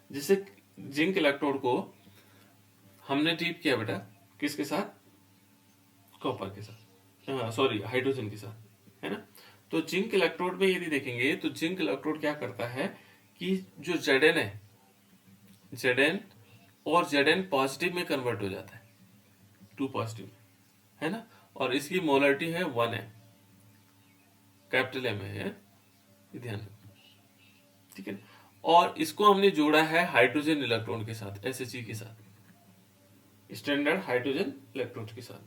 जैसे zinc electrode को हमने डीप किया बेटा किसके साथ, कॉपर के साथ, सॉरी हाइड्रोजन के साथ, है ना। तो जिंक इलेक्ट्रोड में यदि देखेंगे तो जिंक इलेक्ट्रोड क्या करता है कि जो Zn है, Zn और Zn पॉजिटिव में कन्वर्ट हो जाता है, 2 पॉजिटिव, है ना। और इसकी मोलरिटी है 1 है, कैपिटल M है, ये ध्यान रखो, ठीक है। और इसको हमने जोड़ा है हाइड्रोजन इलेक्ट्रॉन के साथ, He के साथ, स्टैंडर्ड हाइड्रोजन इलेक्ट्रोड के साथ।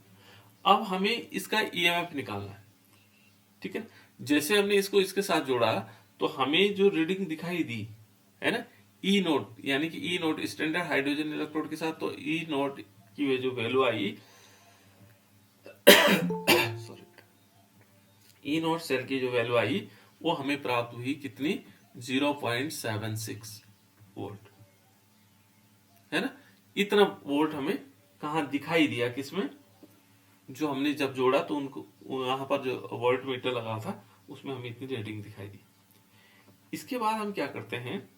अब हमें इसका ईएमएफ निकालना है, ठीक है। जैसे हमने इसको इसके साथ जोड़ा तो हमें जो रीडिंग दिखाई दी, है ना, ई नोट, यानी कि E naught standard hydrogen electrode के साथ, तो ई नोट की जो वैल्यू आई सॉरी, ई नोट सेल की जो वैल्यू आई वो हमें प्राप्त हुई कितनी, 0.76 वोल्ट, है ना। इतना वोल्ट हमें कहा दिखाई दिया, किसमें, जो हमने जब जोड़ा तो उनको वहां पर जो वोल्ट मीटर लगा था उसमें हमें इतनी रीडिंग दिखाई दी। इसके बाद हम क्या करते हैं,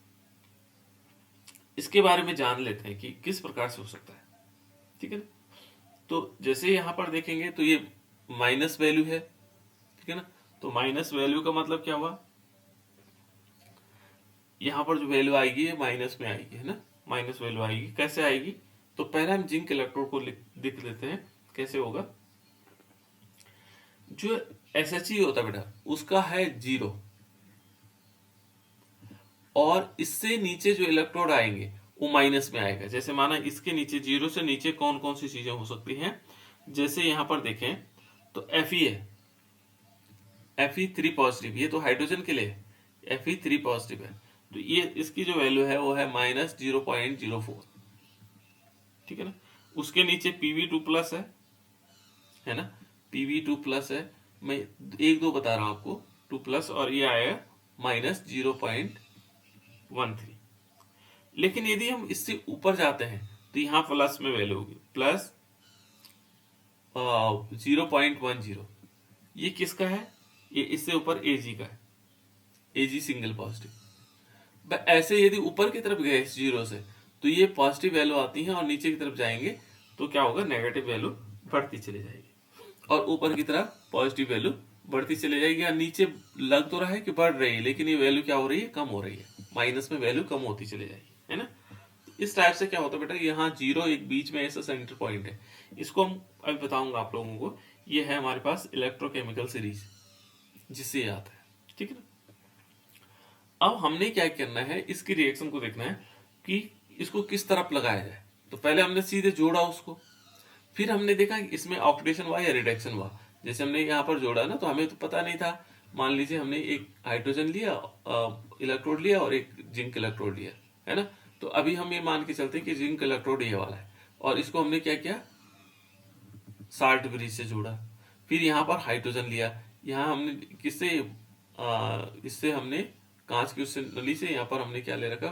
इसके बारे में जान लेते हैं कि किस प्रकार से हो सकता है, ठीक है ना। तो जैसे यहां पर देखेंगे तो ये माइनस वैल्यू है, ठीक है ना। तो माइनस वैल्यू का मतलब क्या हुआ, यहां पर जो वैल्यू आएगी ये माइनस में आएगी, है ना, माइनस वैल्यू आएगी। कैसे आएगी, तो पहले हम जिंक इलेक्ट्रोड को लिख लेते हैं, कैसे होगा। जो SHE होता है बेटा उसका है 0, और इससे नीचे जो इलेक्ट्रोड आएंगे वो माइनस में आएगा। जैसे माना इसके नीचे 0 से नीचे कौन कौन सी चीजें हो सकती हैं, जैसे यहां पर देखें तो Fe है, Fe3 पॉजिटिव, ये तो हाइड्रोजन के लिए Fe3 पॉजिटिव है, तो ये इसकी जो वैल्यू है वो है -0.04, ठीक है ना। उसके नीचे Pb2 प्लस है ना, Pb2 प्लस है, मैं 1 2 बता रहा हूं आपको, 2 प्लस, और ये आया -0.13। लेकिन यदि हम इससे ऊपर जाते हैं तो यहां प्लस में वैल्यू होगी, प्लस 0.10। ये किसका है, ये इससे ऊपर Ag का है, Ag सिंगल पॉजिटिव। ऐसे यदि ऊपर की तरफ गए इस 0 से तो ये पॉजिटिव वैल्यू आती है, और नीचे की तरफ जाएंगे तो क्या होगा, नेगेटिव वैल्यू बढ़ती चली जाएगी, और ऊपर की तरफ पॉजिटिव वैल्यू बढ़ती चली जाएगी। या नीचे लग तो रहा है कि बढ़ रही है, लेकिन ये वैल्यू क्या हो रही है, कम हो रही है, माइनस में वैल्यू कम होती चली जाएगी, है ना। इस टाइप से क्या होता है बेटा, यहाँ 0 एक बीच में ऐसा सेंटर पॉइंट है, इसको हम अभी बताऊंगा आप लोगों को। ये है हमारे पास इलेक्ट्रोकेमिकल सीरीज, जिससे ये आता है, ठीक है ना। अब हमने क्या करना है, इसकी रिएक्शन को देखना है कि इसको किस तरफ लगाया जाए। तो पहले हमने सीधे जोड़ा उसको, फिर हमने देखा कि इसमें ऑक्सीडेशन हुआ या रिडक्शन हुआ। जैसे हमने यहाँ पर जोड़ा ना, तो हमें तो पता नहीं था, मान लीजिए हमने एक हाइड्रोजन लिया, इलेक्ट्रोड लिया, और एक जिंक इलेक्ट्रोड लिया, है ना। तो अभी हम ये मान के चलते हैं कि जिंक इलेक्ट्रोड ये वाला है, और इसको हमने क्या किया, 60 डिग्री से जोड़ा। फिर यहाँ पर हाइड्रोजन लिया, यहाँ हमने किससे, इससे हमने कांच की उससे नली से यहाँ पर हमने क्या ले रखा,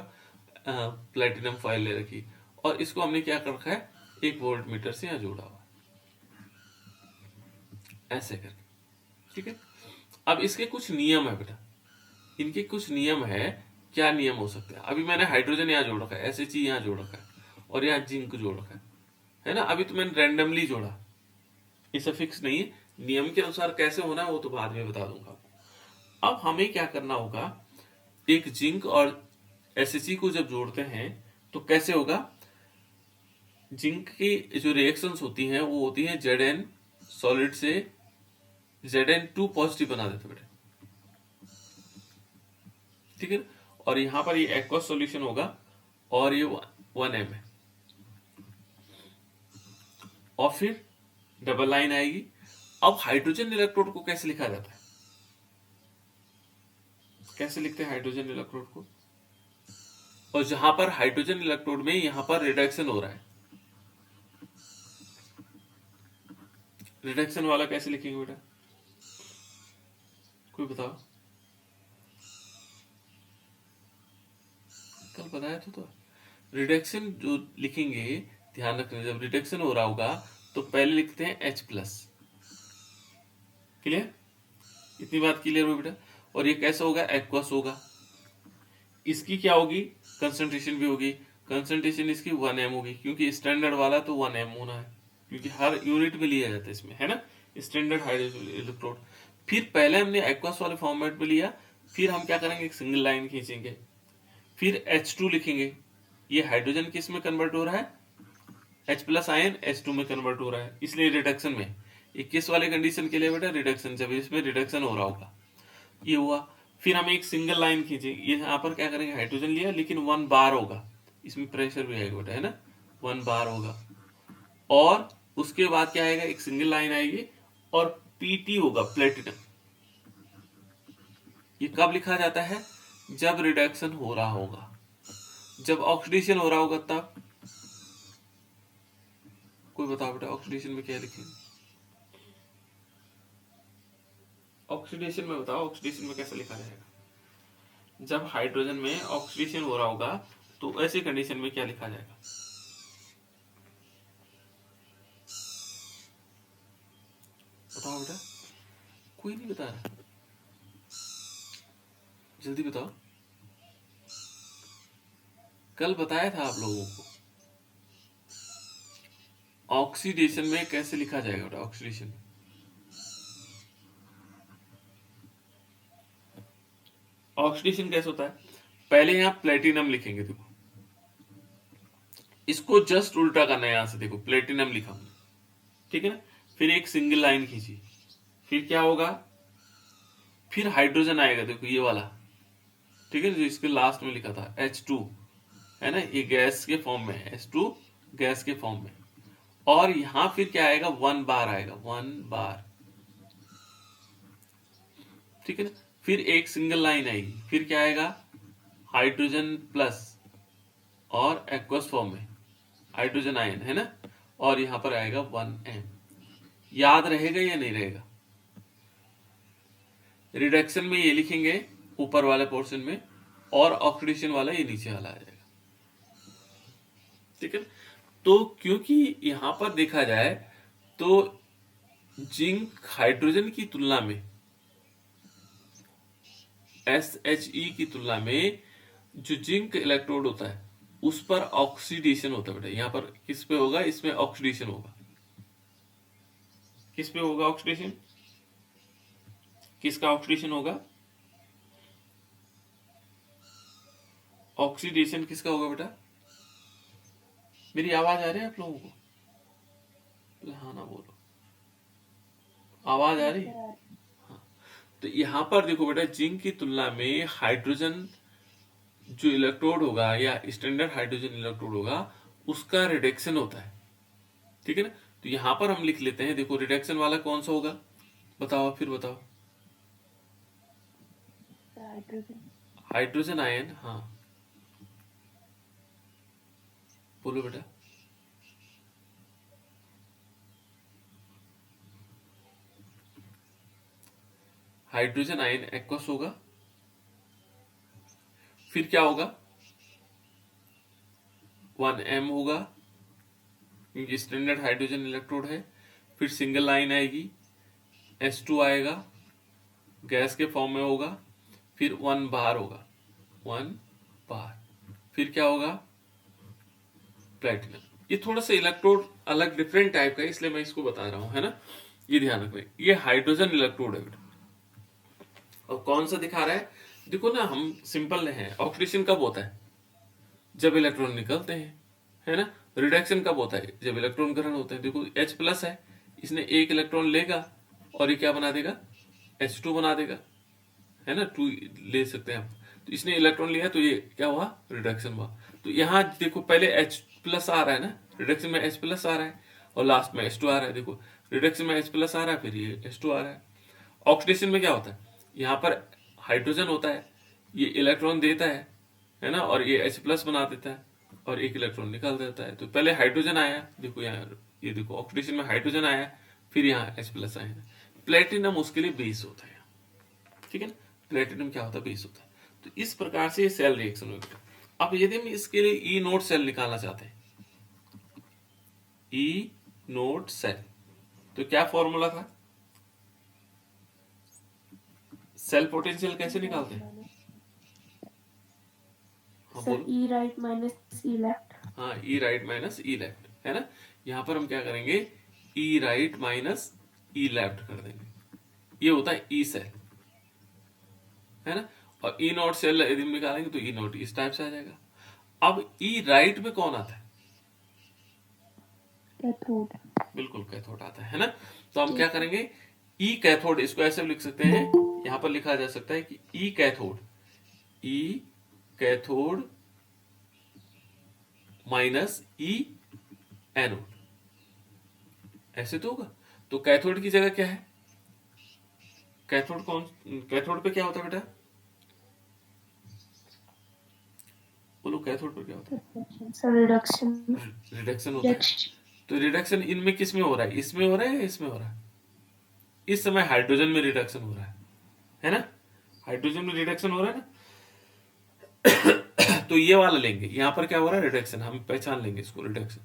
प्लेटिनम फॉयल ले रखी, और इसको हमने क्या कर रखा है, 1 वोल्ट मीटर से यहाँ जोड़ा हुआ, ऐसे करके, ठीक है। अब इसके कुछ नियम है बेटा, इनके कुछ नियम है। क्या नियम हो सकते हैं, अभी मैंने हाइड्रोजन यहाँ जोड़ रखा है, SHE यहाँ जोड़ रखा है, और यहाँ जिंक जोड़ रखा है ना। अभी तो मैंने रैंडमली जोड़ा, इसे फिक्स नहीं है, नियम के अनुसार कैसे होना है वो तो बाद में बता दूंगा आपको। अब हमें क्या करना होगा, एक जिंक और SHE को जब जोड़ते हैं तो कैसे होगा, जिंक की जो रिएक्शंस होती हैं वो होती हैं Zn सॉलिड से Zn2 पॉजिटिव बना देते बेटे, ठीक है। और यहां पर ये एक्वस सॉल्यूशन होगा, और ये 1m है, और फिर डबल लाइन आएगी। अब हाइड्रोजन इलेक्ट्रोड को कैसे लिखा जाता है, कैसे लिखते हैं हाइड्रोजन इलेक्ट्रोड को, और जहां पर हाइड्रोजन इलेक्ट्रोड में यहां पर रिडक्शन हो रहा है, रिडक्शन वाला कैसे लिखेंगे बेटा, कोई बताओ, कल बताया तो रिडक्शन जो लिखेंगे, ध्यान रखना, जब रिडक्शन हो रहा होगा तो पहले लिखते हैं H+, क्लियर, इतनी बात क्लियर हुई बेटा। और ये कैसा होगा, एक्वस होगा, इसकी क्या होगी, कंसंट्रेशन भी होगी, कंसंट्रेशन इसकी 1 m होगी, क्योंकि स्टैंडर्ड वाला तो 1 m होना है, क्योंकि हर यूनिट में लिया जाता है इसमें, है ना, स्टैंडर्ड हाइड्रोजन इलेक्ट्रोड। फिर पहले हमने एक्वस वाले फॉर्मेट में लिया, फिर हम क्या करेंगे, एक सिंगल लाइन खींचेंगे, फिर H2 लिखेंगे। ये हाइड्रोजन किस में कन्वर्ट हो रहा है, H प्लस आयन H2 में कन्वर्ट हो रहा है, इसलिए रिडक्शन में। ये किस वाले कंडीशन के लिए बेटा, रिडक्शन, जब इसमें रिडक्शन हो रहा होगा, ये हुआ। फिर हम एक सिंगल लाइन खींचे, ये यहाँ पर क्या करेंगे, हाइड्रोजन लिया लेकिन 1 बार होगा, इसमें प्रेशर भी आएगा बेटा, है ना, 1 बार होगा। और उसके बाद क्या आएगा, एक सिंगल लाइन आएगी और Pt होगा, प्लेटिनम। ये कब लिखा जाता है, जब रिडक्शन हो रहा होगा, जब ऑक्सीडेशन हो रहा होगा तब। कोई बताओ बेटा, ऑक्सीडेशन में क्या लिखेंगे, ऑक्सीडेशन में बताओ, ऑक्सीडेशन में कैसे लिखा जाएगा, जब हाइड्रोजन में ऑक्सीडेशन हो रहा होगा तो ऐसी कंडीशन में क्या लिखा जाएगा। बताओ बेटा, कोई नहीं बता रहा, जल्दी बताओ, कल बताया था आप लोगों को। ऑक्सीडेशन में कैसे लिखा जाएगा बेटा, ऑक्सीडेशन, ऑक्सीडेशन कैसे होता है, पहले यहां प्लेटिनम लिखेंगे, देखो इसको जस्ट उल्टा करना है, यहां से देखो प्लेटिनम लिखा हमने, ठीक है ना, फिर एक सिंगल लाइन खींची, फिर क्या होगा, फिर हाइड्रोजन आएगा, देखो ये वाला, ठीक है, जो इसके लास्ट में लिखा था H2, है ना, ये गैस के फॉर्म में है, H2 गैस के फॉर्म में। और यहां फिर क्या आएगा, 1 बार आएगा, 1 बार, ठीक है ना, फिर एक सिंगल लाइन आएगी, फिर क्या आएगा, हाइड्रोजन प्लस और एक्वस फॉर्म में हाइड्रोजन आयन, है ना, और यहां पर आएगा 1 m। याद रहेगा या नहीं रहेगा, रिडक्शन में ये लिखेंगे ऊपर वाले पोर्शन में, और ऑक्सीडेशन वाला ये नीचे वाला आ जाएगा, ठीक है। तो क्योंकि यहां पर देखा जाए तो जिंक हाइड्रोजन की तुलना में, SHE की तुलना में जो जिंक इलेक्ट्रोड होता है उस पर ऑक्सीडेशन होता है बेटा, यहां पर किस पे होगा, इसमें ऑक्सीडेशन होगा, किस पे होगा ऑक्सीडेशन, किसका ऑक्सीडेशन होगा, ऑक्सीडेशन किसका होगा बेटा, मेरी आवाज आ रही है आप लोगों को, हाँ ना बोलो, आवाज आ रही है, हाँ। तो यहां पर देखो बेटा, जिंक की तुलना में हाइड्रोजन जो इलेक्ट्रोड होगा या स्टैंडर्ड हाइड्रोजन इलेक्ट्रोड होगा उसका रिडक्शन होता है, ठीक है ना। तो यहां पर हम लिख लेते हैं, देखो रिडक्शन वाला कौन सा होगा, बताओ, फिर बताओ, हाइड्रोजन आयन, हाँ बोलो बेटा, हाइड्रोजन आयन एक्वस होगा, फिर क्या होगा, 1 m होगा, क्योंकि स्टैंडर्ड हाइड्रोजन इलेक्ट्रोड है, फिर सिंगल लाइन आएगी, H2 आएगा, गैस के फॉर्म में होगा, फिर 1 बार होगा, 1 बार, फिर क्या होगा, प्लेटिनम। ये थोड़ा सा इलेक्ट्रोड अलग डिफरेंट टाइप का है, इसलिए मैं इसको बता रहा हूं, है ना, ये ध्यान रखना, ये हाइड्रोजन इलेक्ट्रोड है बेटा। और कौन सा दिखा रहा है, देखो ना, हम सिंपल है, ऑक्सीडेशन कब होता है, जब इलेक्ट्रॉन निकलते हैं, है ना, रिडक्शन कब होता है, जब इलेक्ट्रॉन ग्रहण होते हैं। देखो H प्लस है, इसने एक इलेक्ट्रॉन लेगा और ये क्या बना देगा, H2 बना देगा, है ना, 2 ले सकते हैं हम। तो इसने इलेक्ट्रॉन लिया तो ये क्या हुआ, रिडक्शन हुआ। तो यहाँ देखो पहले H प्लस आ रहा है ना, रिडक्शन में H प्लस आ रहा है, और लास्ट में H2 आ रहा है। देखो रिडक्शन में H प्लस आ रहा है, फिर ये H2 आ रहा है। ऑक्सीडेशन में क्या होता है, यहाँ पर हाइड्रोजन होता है, ये इलेक्ट्रॉन देता है ना, और ये H प्लस बना देता है और एक इलेक्ट्रॉन निकाल देता है। तो पहले हाइड्रोजन आया, देखो यहाँ, ये देखो ऑक्सीडेशन में हाइड्रोजन आया, फिर यहाँ H प्लस आया। प्लेटिनम उसके लिए बेस होता है, ठीक है ना, प्लेटिनम क्या होता है, बेस होता है। तो इस प्रकार से ये सेल रिएक्शन होगा। अब यदि हम इसके लिए ई नोड सेल निकालना चाहते हैं, ई नोड सेल, तो क्या फॉर्मूला था, सेल पोटेंशियल कैसे निकालते हैं, हाँ सर बोलो। ई राइट माइनस ई लेफ्ट। हाँ, ई राइट माइनस ई लेफ्ट, है ना। यहाँ पर हम क्या करेंगे, ई राइट माइनस ई लेफ्ट कर देंगे। ये होता है ई सेल, है ना। और ई नोट सेल यदि हम निकालेंगे तो ई नोट इस टाइप से आ जाएगा। अब ई राइट में कौन आता है? कैथोड। बिल्कुल कैथोड आता है ना। तो हम क्या ठीक है। करेंगे, ई कैथोड, इसको ऐसे भी लिख सकते हैं, यहां पर लिखा जा सकता है कि E cathode, E cathode minus E anode, ऐसे तो होगा। तो कैथोड की जगह क्या है, कैथोड कौन, कैथोड पे क्या होता है बेटा, बोलो कैथोड पर क्या होता सर रिडक्शन। है? रिडक्शन होता है। तो रिडक्शन इनमें किस में हो रहा है, इसमें हो रहा है या इसमें हो रहा है? इस समय हाइड्रोजन में रिडक्शन हो रहा है ना। हाइड्रोजन में रिडक्शन हो रहा है ना। तो ये वाला लेंगे, यहां पर क्या हो रहा है, रिडक्शन, हम पहचान लेंगे इसको, रिडक्शन।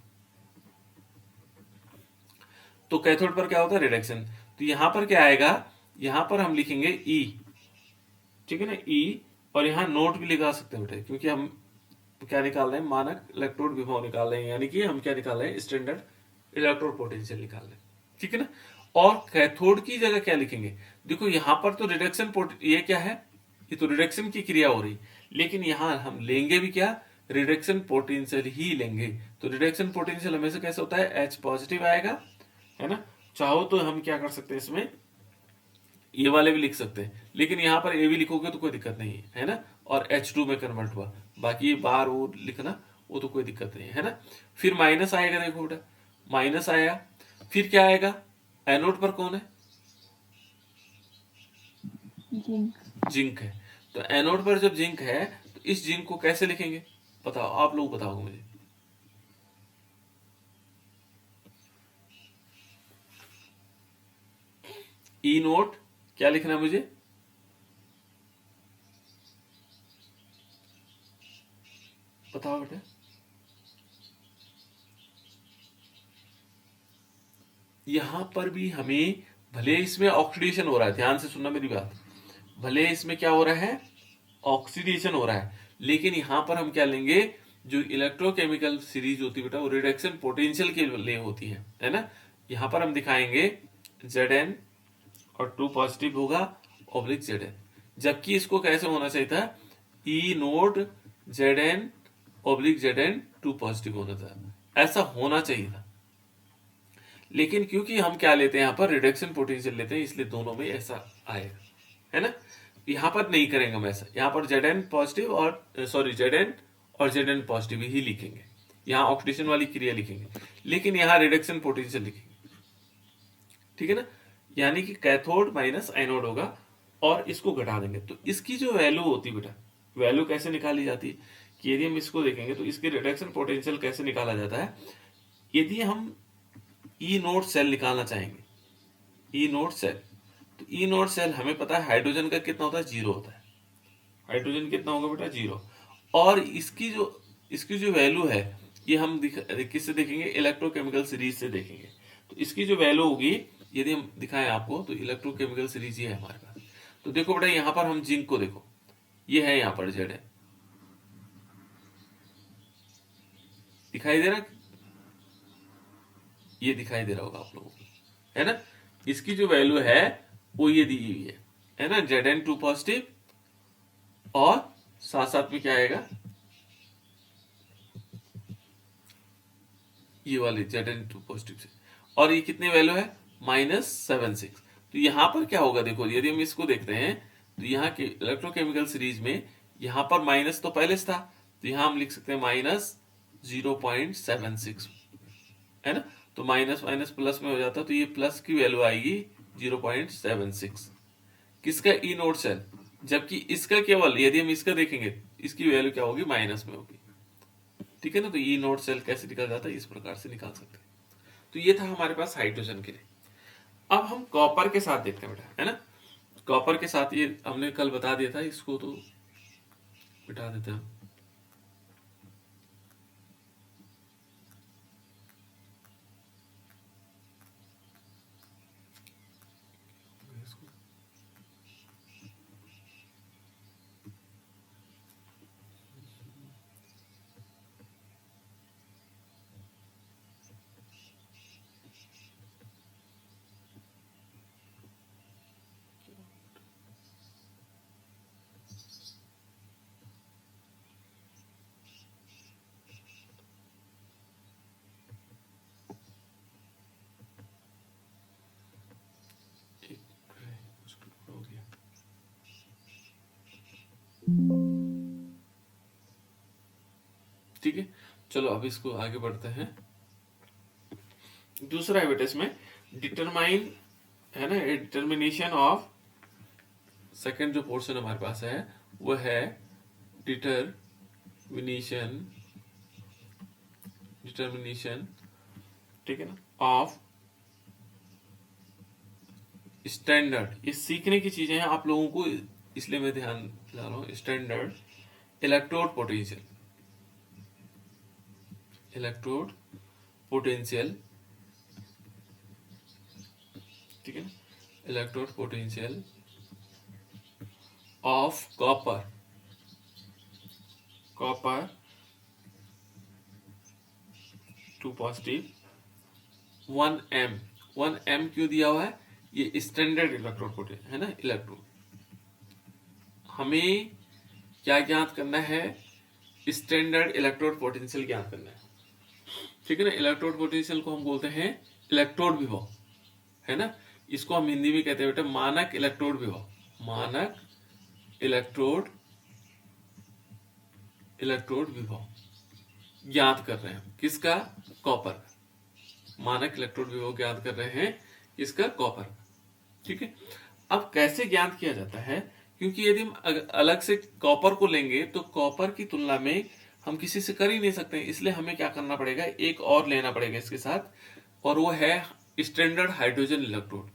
तो कैथोड पर क्या होता है, रिडक्शन। तो यहां पर क्या आएगा, यहां पर हम लिखेंगे ई, ठीक है ना, ई। और यहां नोट भी लिखा सकते हैं बेटे, क्योंकि हम क्या निकाल रहे हैं, मानक इलेक्ट्रोड विभव निकाल रहे हैं, यानी कि हम क्या निकाल रहे हैं, स्टैंडर्ड इलेक्ट्रोड पोटेंशियल निकाल रहे हैं, ठीक है ना। और कैथोड की जगह क्या लिखेंगे, देखो यहां पर तो रिडक्शन, ये क्या है, ये तो रिडक्शन की क्रिया हो रही, लेकिन यहां हम लेंगे भी क्या, रिडक्शन पोटेंशियल ही लेंगे। तो रिडक्शन पोटेंशियल हमेशा कैसे होता है, एच पॉजिटिव आएगा, है ना। चाहो तो हम क्या कर सकते हैं, इसमें ये वाले भी लिख सकते हैं, लेकिन यहां पर ए भी लिखोगे तो कोई दिक्कत नहीं है ना। और H2 में कन्वर्ट हुआ, बाकी ये बार वो लिखना वो तो कोई दिक्कत नहीं है ना। फिर माइनस आएगा, देखो बेटा माइनस आया, फिर क्या आएगा, एनोड पर कौन है, जिंक। जिंक है। तो एनोड पर जब जिंक है तो इस जिंक को कैसे लिखेंगे, बताओ, आप लोग बताओगे मुझे। ई नोट क्या लिखना है मुझे, बताओ बेटा। यहां पर भी हमें, भले इसमें ऑक्सीडेशन हो रहा है, ध्यान से सुनना मेरी बात, भले इसमें क्या हो रहा है, ऑक्सीडेशन हो रहा है, लेकिन यहां पर हम क्या लेंगे, जो इलेक्ट्रोकेमिकल सीरीज होती है बेटा, वो रिडक्शन पोटेंशियल के लिए होती है ना। यहां पर हम दिखाएंगे Zn और 2 पॉजिटिव होगा, ऑब्लिक Zn, जबकि इसको कैसे होना चाहिए था, E nought Zn oblique Zn 2 positive होना था, ऐसा होना चाहिए था। लेकिन क्योंकि हम क्या लेते हैं, यहां पर रिडक्शन पोटेंशियल लेते हैं, इसलिए दोनों में ऐसा आएगा, है ना। यहां पर नहीं करेंगे हम ऐसा, यहां पर Zn पॉजिटिव और सॉरी Zn और Zn पॉजिटिव ही लिखेंगे, यहां ऑक्सीडेशन वाली क्रिया लिखेंगे, लेकिन यहां रिडक्शन पोटेंशियल लिखेंगे, ठीक है ना। यानी कि कैथोड माइनस एनोड होगा, और इसको घटा देंगे, तो इसकी जो वैल्यू होती है बेटा, वैल्यू कैसे निकाली जाती है, कि यदि हम इसको देखेंगे तो इसकी रिडक्शन पोटेंशियल कैसे निकाला जाता है, यदि हम ई नोट सेल निकालना चाहेंगे, ई नोट सेल, तो ई नोट सेल हमें पता है हाइड्रोजन का कितना होता है, 0 होता है, हाइड्रोजन कितना होगा बेटा, 0। और इसकी जो वैल्यू है, ये हम किससे देखेंगे, इलेक्ट्रोकेमिकल सीरीज से देखेंगे। तो इसकी जो वैल्यू होगी, यदि हम दिखाएं आपको, तो इलेक्ट्रोकेमिकल सीरीज ये है हमारे पास। तो देखो बेटा, यहां पर हम जिंक को देखो, ये है यहां पर जेड है, दिखाई दे रहा, ये दिखाई दे रहा होगा आप लोगों को, है ना। इसकी जो वैल्यू है वो ये दी हुई है ना, Zn 2 पॉजिटिव, और साथ साथ में क्या आएगा, ये वाली Zn 2 पॉजिटिव से, और ये कितनी वैल्यू है, -76। तो यहां पर क्या होगा, देखो यदि हम इसको देखते हैं, तो यहाँ के इलेक्ट्रोकेमिकल सीरीज में यहां पर माइनस तो पहले से था, तो यहां हम लिख सकते हैं -0.76, है ना। तो माइनस माइनस प्लस में हो जाता है, तो ये प्लस की वैल्यू आएगी 0.76, किसका, ई नोट सेल। जबकि इसका केवल, यदि हम इसका देखेंगे, इसकी वैल्यू क्या होगी, माइनस में होगी, ठीक है ना। तो ई नोट सेल कैसे निकल जाता है, इस प्रकार से निकाल सकते हैं। तो ये था हमारे पास हाइड्रोजन के लिए। अब हम कॉपर के साथ देखते हैं बेटा, है ना। कॉपर के साथ ये हमने कल बता दिया था, इसको तो बिठा देते हैं। ठीक है, चलो अब इसको आगे बढ़ते हैं। दूसरा है बेटा इसमें डिटरमाइन, है ना, डिटर्मिनेशन ऑफ, सेकंड जो पोर्शन हमारे पास है वो है डिटर्मिनेशन, डिटर्मिनेशन, ठीक है ना, ऑफ स्टैंडर्ड। ये सीखने की चीजें हैं आप लोगों को, इसलिए मैं ध्यान दिला रहा हूं। Standard electrode potential, electrode potential, ठीक है ना, electrode potential of copper, copper two positive 1 m। 1 m क्यों दिया हुआ है? ये स्टैंडर्ड इलेक्ट्रोड पोटेंशियल है ना, इलेक्ट्रोड। हमें क्या ज्ञात करना है? स्टैंडर्ड इलेक्ट्रोड पोटेंशियल ज्ञात करना है, ठीक है ना। इलेक्ट्रोड पोटेंशियल को हम बोलते हैं इलेक्ट्रोड विभव, है ना। इसको हम हिंदी में कहते हैं बेटा मानक इलेक्ट्रोड विभव, मानक इलेक्ट्रोड, इलेक्ट्रोड विभव ज्ञात कर रहे हैं। किसका? कॉपर। मानक इलेक्ट्रोड विभव ज्ञात कर रहे हैं किसका? कॉपर, ठीक है। अब कैसे ज्ञात किया जाता है? क्योंकि यदि हम अलग से कॉपर को लेंगे तो कॉपर की तुलना में हम किसी से कर ही नहीं सकते, इसलिए हमें क्या करना पड़ेगा, एक और लेना पड़ेगा इसके साथ, और वो है स्टैंडर्ड हाइड्रोजन इलेक्ट्रोड,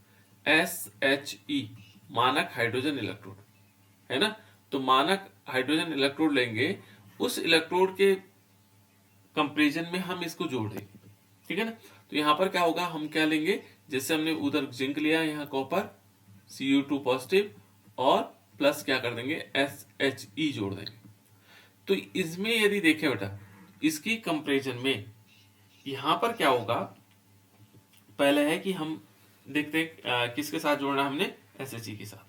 SHE, मानक हाइड्रोजन इलेक्ट्रोड, है ना। तो मानक हाइड्रोजन इलेक्ट्रोड लेंगे, उस इलेक्ट्रोड के कंपेरिजन में हम इसको जोड़ देंगे, ठीक है ना। तो यहां पर क्या होगा, हम क्या लेंगे, जैसे हमने उधर जिंक लिया, यहाँ कॉपर Cu2 पॉजिटिव, और प्लस क्या कर देंगे, SHE जोड़ देंगे। तो इसमें यदि देखें बेटा, इसकी कंपेरिजन में यहां पर क्या होगा, पहले है कि हम देखते हैं किसके साथ जोड़ना है हमने, SHE के साथ।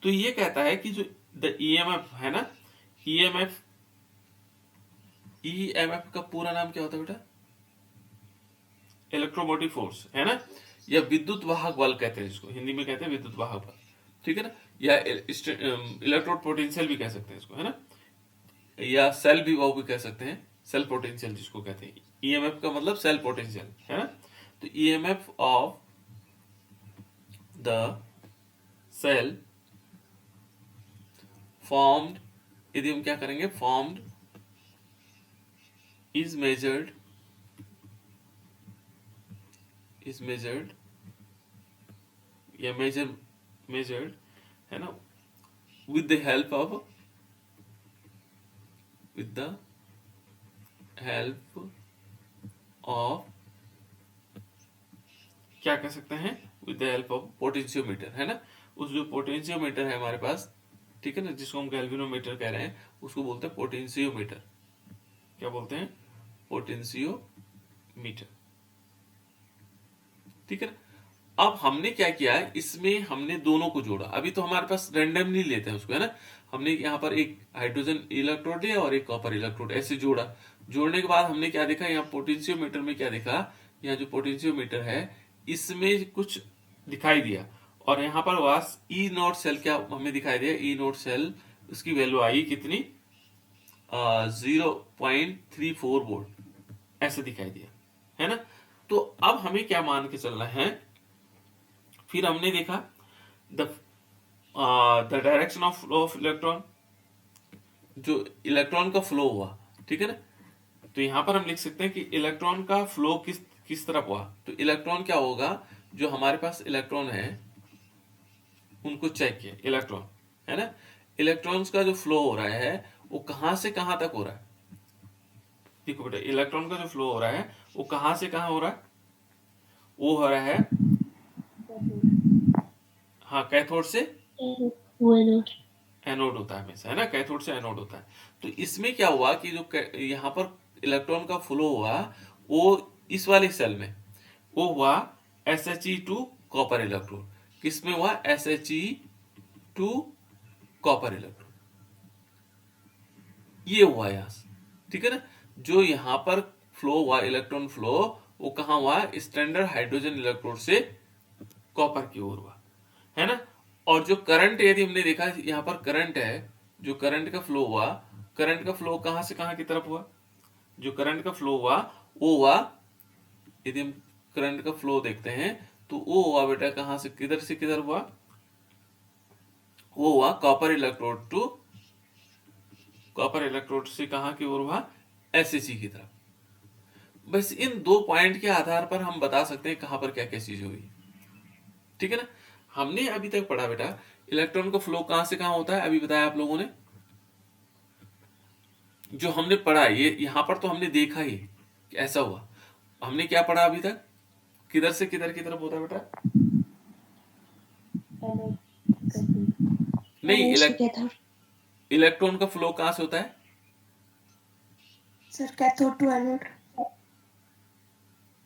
तो ये कहता है कि जो द EMF है ना, EMF, EMF का पूरा नाम क्या होता है बेटा? इलेक्ट्रोमोटिव फोर्स, है ना, या विद्युत वाहक बल कहते हैं इसको, हिंदी में कहते हैं विद्युत वाहक बल, ठीक है ना, या इलेक्ट्रोड पोटेंशियल भी कह सकते हैं इसको, है ना, या सेल विभव भी कह सकते हैं, सेल पोटेंशियल जिसको कहते हैं। ईएमएफ का मतलब सेल पोटेंशियल, है ना। तो EMF of the cell formed, यदि हम क्या करेंगे, formed is measured, is measured या measured, है ना, with the help of क्या कह सकते हैं, with the help of potentiometer, है ना। उस जो पोटेंशियोमीटर है हमारे पास, ठीक है ना, जिसको हम गैल्वेनोमीटर कह रहे हैं, उसको बोलते हैं पोटेंशियोमीटर। क्या बोलते हैं? पोटेंशियोमीटर, ठीक है ना। अब हमने क्या किया है, इसमें हमने दोनों को जोड़ा। अभी तो हमारे पास रैंडमली लेते हैं उसको, है ना। हमने यहाँ पर एक हाइड्रोजन इलेक्ट्रोड लिया और एक कॉपर इलेक्ट्रोड, ऐसे जोड़ा। जोड़ने के बाद हमने क्या देखा, यहाँ पोटेंशियोमीटर में क्या देखा, यहाँ जो पोटेंशियोमीटर है इसमें कुछ दिखाई दिया, और यहाँ पर वास ई नोट सेल क्या हमें दिखाई दिया, ई नोट सेल, उसकी वैल्यू आई कितनी, 0.34 वोल्ट ऐसे दिखाई दिया, है ना। तो अब हमें क्या मान के चलना है, फिर हमने देखा the direction of flow of electron, जो इलेक्ट्रॉन का फ्लो हुआ, ठीक है ना। तो यहां पर हम लिख सकते हैं कि इलेक्ट्रॉन का फ्लो किस तरफ हुआ। तो इलेक्ट्रॉन क्या होगा, जो हमारे पास इलेक्ट्रॉन है उनको चेक किया, इलेक्ट्रॉन, है ना, इलेक्ट्रॉन्स का जो फ्लो हो रहा है वो कहां से कहां तक हो रहा है। देखो बेटा, इलेक्ट्रॉन का जो फ्लो हो रहा है वो कहां से कहां हो रहा है, वो हो रहा है, हाँ, कैथोड से एनोड होता है हमेशा, है ना, कैथोड से एनोड होता है। तो इसमें क्या हुआ कि जो यहाँ पर इलेक्ट्रॉन का फ्लो हुआ वो इस वाले सेल में वो हुआ SHE2 कॉपर इलेक्ट्रोड। किसमें हुआ? SHE2 कॉपर इलेक्ट्रोड, ये हुआ यहां से, ठीक है ना। जो यहां पर फ्लो हुआ इलेक्ट्रॉन फ्लो, वो कहां हुआ, स्टैंडर्ड हाइड्रोजन इलेक्ट्रोड से कॉपर की ओर हुआ, है ना। और जो करंट यदि हमने देखा, यहां पर करंट है, जो करंट का फ्लो हुआ करंट का फ्लो कहां से कहां की तरफ हुआ? जो करंट का फ्लो हुआ वो हुआ, यदि हम करंट का फ्लो देखते हैं तो वो हुआ बेटा कहां से किधर हुआ? वो हुआ कॉपर इलेक्ट्रोड से कहां की ओर हुआ? एसएसी की तरफ। बस इन 2 पॉइंट के आधार पर हम बता सकते हैं कहां पर क्या क्या चीजें हुई। ठीक है ना? हमने अभी तक पढ़ा बेटा इलेक्ट्रॉन का फ्लो कहां से कहां होता है, अभी बताया आप लोगों ने। जो हमने पढ़ा ये यहां पर तो हमने देखा ही कि ऐसा हुआ। हमने क्या पढ़ा अभी तक? किधर से किधर की तरफ होता है बेटा? नहीं, इलेक्ट्रॉन का फ्लो कहां से होता है? Sir cathode to anode.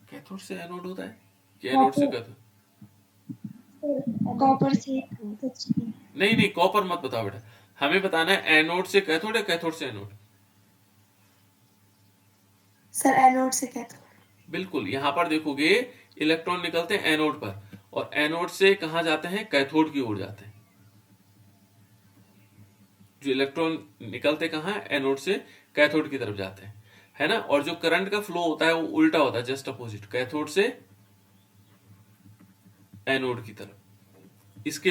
Cathode से एनोड होता है कि एनोड से कैथोड? कॉपर से। नहीं नहीं, कॉपर मत बताओ बेटा, हमें बताना है एनोड से कैथोड या कैथोड से एनोड। सर एनोड से कैथोड। बिल्कुल, यहां पर देखोगे इलेक्ट्रॉन निकलते हैं एनोड पर, और एनोड से कहां जाते हैं? कैथोड की ओर जाते हैं। जो इलेक्ट्रॉन निकलते कहां है? एनोड से कैथोड की तरफ जाते हैं, है ना? और जो करंट का फ्लो होता है वो उल्टा होता है, जस्ट अपोजिट, कैथोड से एनोड की तरफ, इसके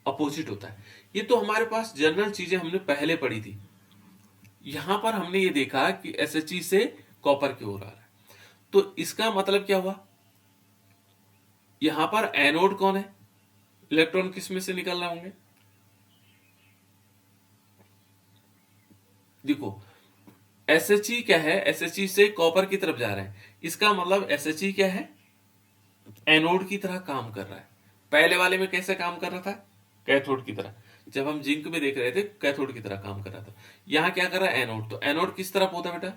अपोजिट होता है। ये तो हमारे पास जनरल चीजें हमने पहले पढ़ी थी। यहां पर हमने ये देखा कि एसएचई से कॉपर की ओर आ रहा है, तो इसका मतलब क्या हुआ? यहां पर एनोड कौन है? इलेक्ट्रॉन किस में से निकल रहे होंगे? देखो, एसएचई क्या है? एसएचई से कॉपर की तरफ जा रहे हैं, इसका मतलब एसएचई क्या है? एनोड की तरह काम कर रहा है। पहले वाले में कैसे काम कर रहा था? कैथोड की तरह। जब हम जिंक में देख रहे थे कैथोड की तरह काम कर रहा था। यहां क्या कर रहा है? एनोड। तो एनोड किस तरफ होता है बेटा?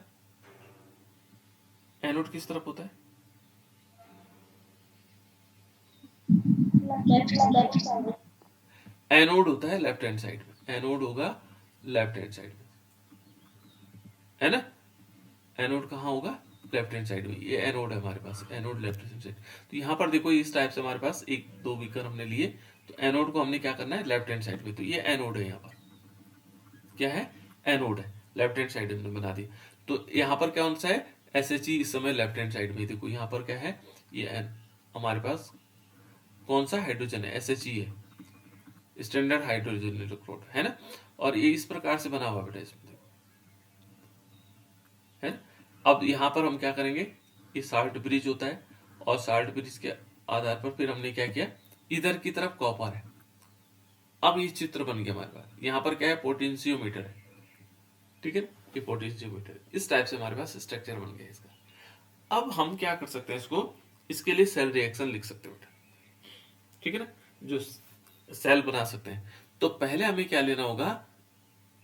एनोड किस तरफ होता है? एनोड होता है लेफ्ट हैंड साइड में। एनोड होगा लेफ्ट हैंड साइड में, है ना? एनोड कहाँ होगा? लेफ्ट हैंड साइड में। ये एनोड है हमारे पास, एनोड लेफ्ट हैंड साइड। तो यहाँ पर देखो इस टाइप से हमारे पास एक दो बीकर हमने लिए, तो एनोड को हमने क्या करना है? लेफ्ट हैंड साइड में। तो ये एनोड है, यहाँ पर क्या है? एनोड है, लेफ्ट हैंड साइड हमने बना दिया। तो यहाँ पर कौन सा है? एसएचई इस समय लेफ्ट हैंड साइड में। देखो यहाँ पर क्या है? ये हमारे पास कौन सा हाइड्रोजन है? एसएचई है, स्टैंडर्ड हाइड्रोजन इलेक्ट्रोड, है ना? और ये इस प्रकार से बना हुआ बेटा इसमें, है। अब यहां पर हम क्या करेंगे? ये साल्ट ब्रिज होता है, और साल्ट ब्रिज के आधार पर फिर हमने क्या किया? इधर की तरफ कॉपर है। अब ये चित्र बन गया हमारे पास। यहां पर क्या है? पोटेंशियोमीटर है, ठीक है। ये पोटेंशियोमीटर, इस टाइप से हमारे पास स्ट्रक्चर बन गया इसका। अब हम क्या कर सकते हैं इसको? इसके लिए सेल रिएक्शन लिख सकते हैं बेटा, ठीक है ना? जो सेल बना सकते हैं। तो पहले हमें क्या लेना होगा?